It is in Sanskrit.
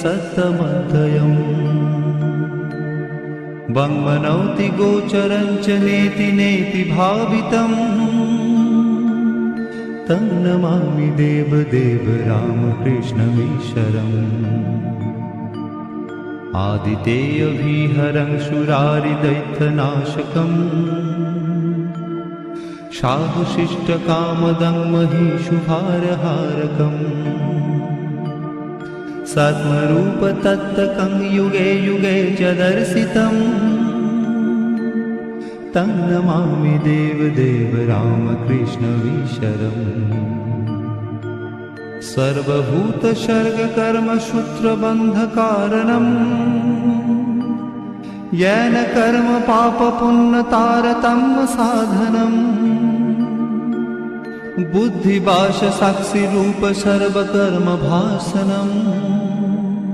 सत्तमध्ययम् वङ्मनौति गोचरं च नेति नेति भावितम् तं नमामि देवदेव रामकृष्णमीश्वरम् आदितेयविहरं शूरारिदैत्यनाशकम् शाहुशिष्टकामदं महिषुभारहारकम् सद्मरूपतत्तकं युगे युगे च दर्शितम् तं नमामि देवदेव रामकृष्णमीश्वरम् सर्वभूतसर्गकर्मसूत्रबन्धकारणम् येन कर्म पापपुण्यतारतम्य साधनम् बुद्धिभाष साक्षिरूप सर्वकर्म भाषणम्